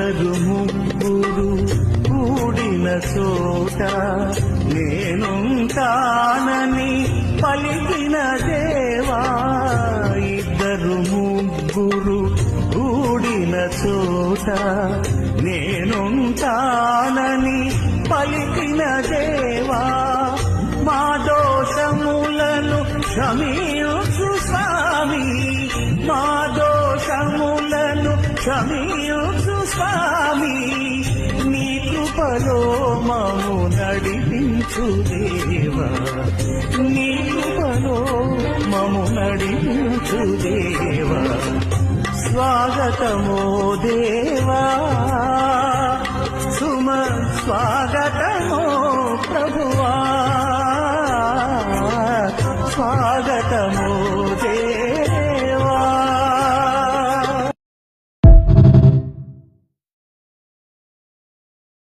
ఇద్దరు ముగ్గురు కూడిన చోట నేనుంటానని పలికిన దేవా. ఇద్దరు ముగ్గురు కూడిన చోట నేనుంటానని పలికిన దేవా. మా దోషములను క్షమించు స్వామి, మా దోషములను క్షమించు స్వామి. నీ కృపలో మము నడిపించు దేవా, నీ కృపలో మము నడిపించు దేవా. స్వాగతమో దేవా, సుమ స్వాగతమో ప్రభువా, స్వాగతమో